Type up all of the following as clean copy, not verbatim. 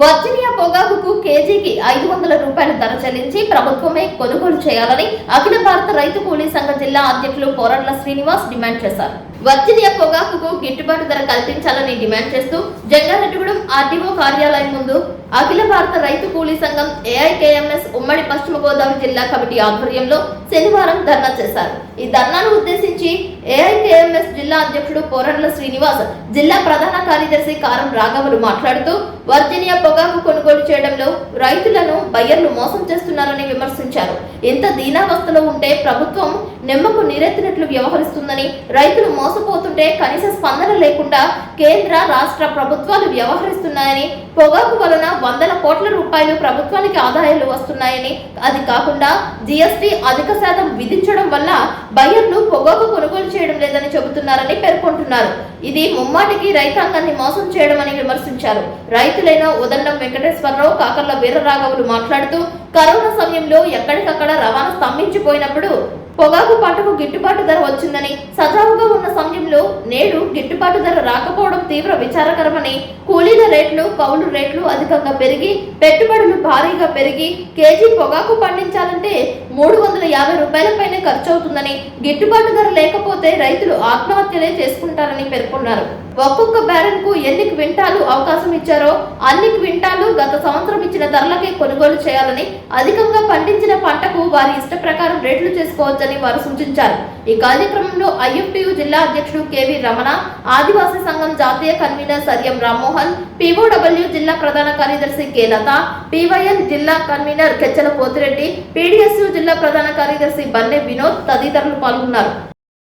Virginia పొగాకుకు కేజీకి 500 రూపాయల ధర చెల్లించి ప్రభుత్వమే కొనుగోలు చేయాలని అఖిల భారత రైతు కూలీ సంఘ జిల్లా అధ్యక్షులు పోరట్ల శ్రీనివాస్ డిమాండ్ చేశారు. వర్జీనియా పొగాకుకు గిట్టుబాటు ధర కల్పించాలని డిమాండ్ చేస్తూ జంగారెడ్డిగూడెం ఆర్డీఓ కార్యాలయం ముందు అఖిల భారత రైతు కూలీ సంఘం ఏఐకేఎంఎస్ ఉమ్మడి పశ్చిమ గోదావరి జిల్లా కమిటీ ఆధ్వర్యంలో శనివారం ధర్నా చేశారు. ఈ ధర్నాను ఉద్దేశించి ఏఐకేఎంఎస్ జిల్లా అధ్యక్షుడు పోరట్ల శ్రీనివాస్, జిల్లా ప్రధాన కార్యదర్శి కారం రాఘవులు మాట్లాడుతూ వర్జీనియా పొగాకు కొనుగోలు చేయడంలో రైతులను బయ్యర్లు మోసం చేస్తున్నారని విమర్శించారు. ఇంత దీనావస్థలో ఉంటే ప్రభుత్వం నిమ్మకు నీరెత్తినట్లు వ్యవహరిస్తుందని, రైతులు మోసపోతుంటే కనీస స్పందన లేకుండా కేంద్ర రాష్ట్ర ప్రభుత్వాలు వ్యవహరిస్తున్నాయని, పొగాకు వలన వందల కోట్ల రూపాయలు ప్రభుత్వానికి ఆదాయాలు వస్తున్నాయని, అది కాకుండా జీఎస్టీ అధిక శాతం విధించడం వల్ల బయ్యర్లు పొగాకు కొనుగోలు చేయడం లేదని చెబుతున్నారని పేర్కొంటున్నారు. ఇది ముమ్మాటికి రైతాంగాన్ని మోసం చేయడం అని విమర్శించారు. రైతులైన ఉదండం వెంకటేశ్వరరావు, కాకర్ల వీరరాఘవులు మాట్లాడుతూ కరోనా సమయంలో ఎక్కడికక్కడ రవాణా స్తంభించిపోయినప్పుడు పొగాకు పంటకు గిట్టుబాటు ధర వచ్చిందని, సజావుగా ఉన్న సమయంలో నేడు గిట్టుబాటు ధర రాకపోవడం తీవ్ర విచారకరమని, కూలీల రేట్లు, కౌలు రేట్లు అధికంగా పెరిగి పెట్టుబడులు భారీగా పెరిగి కేజీ పొగాకు పండించాలంటే 350 రూపాయల పైనే ఖర్చు అవుతుందని, గిట్టుబాటు ధర లేకపోతే రైతులు ఆత్మహత్యలే చేసుకుంటారని పేర్కొన్నారు. ఒక్కొక్క బ్యారెన్ కు ఎన్ని క్వింటాలు అవకాశం ఇచ్చారో అన్ని క్వింటాలు గత సంవత్సరం ఇచ్చిన ధరలకే కొనుగోలు చేయాలని, అధికంగా పండించిన పంటకు వారి ఇష్ట ప్రకారం రేట్లు చేసుకోవచ్చని వారు సూచించారు. ఈ కార్యక్రమంలో ఐఎఫ్టియు జిల్లా అధ్యక్షుడు కేవి రమణ, ఆదివాసీ సంఘం జాతీయ కన్వీనర్ సర్యం రామ్మోహన్, పిఓడబ్ల్యూ జిల్లా ప్రధాన కార్యదర్శి కె లత, పివైఎన్ జిల్లా కన్వీనర్ కెచ్చల పోతిరెడ్డి, పీడీఎస్యు జిల్లా ప్రధాన కార్యదర్శి బన్నె వినోద్ తదితరులు పాల్గొన్నారు.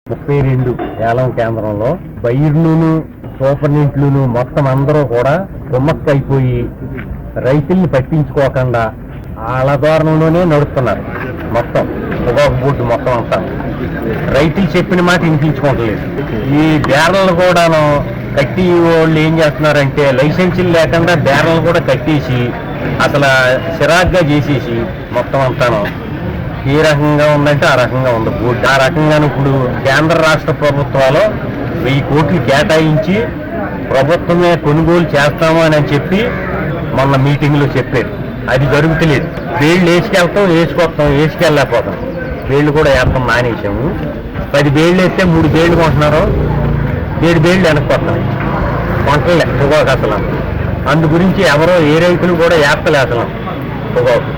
32 ఏలం కేంద్రంలో బయ్యర్లును, సూపరింటెండెంట్లు మొత్తం అందరూ కూడా కుమ్మక్కైపోయి రైతుల్ని పట్టించుకోకుండా వాళ్ళ ధోరణిలోనే నడుస్తున్నారు. మొత్తం పొగాకు బోర్డు మొత్తం అంతా రైతులు చెప్పిన మాట వినిపించుకోవట్లేదు. ఈ బేరలు కూడాను కట్టి వాళ్ళు ఏం చేస్తున్నారంటే లైసెన్సులు లేకుండా బేరలు కూడా కట్టేసి అసలు చిరాగ్గా చేసేసి మొత్తం అంతాను ఏ రకంగా ఉందంటే ఆ రకంగా ఉంది బోర్డు. ఆ రకంగాను ఇప్పుడు కేంద్ర రాష్ట్ర ప్రభుత్వాలు 1000 కోట్లు కేటాయించి ప్రభుత్వమే కొనుగోలు చేస్తాము అని చెప్పి మొన్న మీటింగ్లో చెప్పారు. అది జరుగుతలేదు. బేళ్ళు వేసుకెళ్ళలేకపోతాం. బేళ్ళు కూడా వేస్తాం మానేసాము. 10 బేళ్ళు వేస్తే 3 బేళ్ళు కొంటున్నారు, 7 బేళ్ళు వెనక్కిపోతున్నాయి. కొంటలే పొగాకు అసలు. అందు గురించి ఎవరో ఏ రైతులు కూడా వేస్తలే అసలు పొగాకు.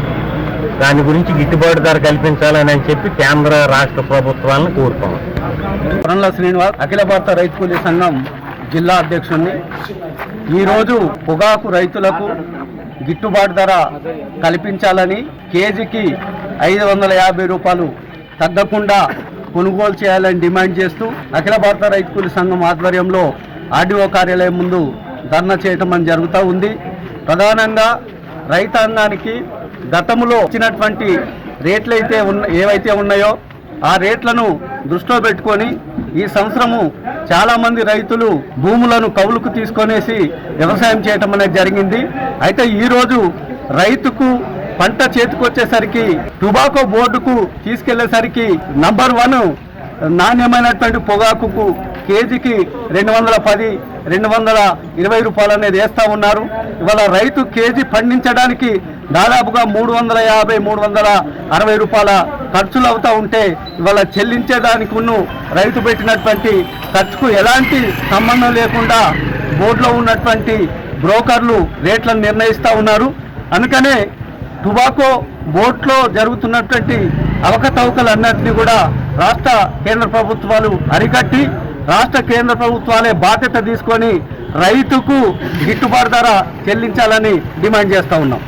దాని గురించి గిట్టుబాటు ధర కల్పించాలని చెప్పి కేంద్ర రాష్ట్ర ప్రభుత్వాలను కోరుతున్నాం. పోరట్ల శ్రీనివాస్, అఖిల భారత రైతు కూలీ సంఘం జిల్లా అధ్యక్షుడిని. ఈరోజు పొగాకు రైతులకు గిట్టుబాటు ధర కల్పించాలని, కేజీకి 550 రూపాయలు తగ్గకుండా కొనుగోలు చేయాలని డిమాండ్ చేస్తూ అఖిల భారత రైతు కూలీ సంఘం ఆధ్వర్యంలో ఆర్డీఓ కార్యాలయం ముందు ధర్నా చేయటం జరుగుతూ ఉంది. ప్రధానంగా రైతాంగానికి గతంలో ఇచ్చినటువంటి రేట్లు ఏవైతే ఉన్నాయో ఆ రేట్లను దృష్టిలో పెట్టుకొని ఈ సంవత్సరము చాలామంది రైతులు భూములను కౌలుకు తీసుకొనేసి వ్యవసాయం చేయటం అనేది జరిగింది. అయితే ఈరోజు రైతుకు పంట చేతికొచ్చేసరికి టొబాకో బోర్డుకు తీసుకెళ్లేసరికి నంబర్ 1 నాణ్యమైనటువంటి పొగాకుకు కేజీకి 210, 220 రూపాయలు అనేది వేస్తూ ఉన్నారు. ఇవాళ రైతు కేజీ పండించడానికి దాదాపుగా 350, 360 రూపాయల ఖర్చులు అవుతూ ఉంటే ఇవాళ చెల్లించేదానికి రైతు పెట్టినటువంటి ఖర్చుకు ఎలాంటి సంబంధం లేకుండా బోర్డులో ఉన్నటువంటి బ్రోకర్లు రేట్లను నిర్ణయిస్తూ ఉన్నారు. అందుకనే టొబాకో బోర్డులో జరుగుతున్నటువంటి అవకతవకలన్నింటినీ కూడా రాష్ట్ర కేంద్ర ప్రభుత్వాలు అరికట్టి రాష్ట్ర కేంద్ర ప్రభుత్వాలే బాధ్యత తీసుకొని రైతుకు గిట్టుబాటు ధర చెల్లించాలని డిమాండ్ చేస్తూ ఉన్నాం.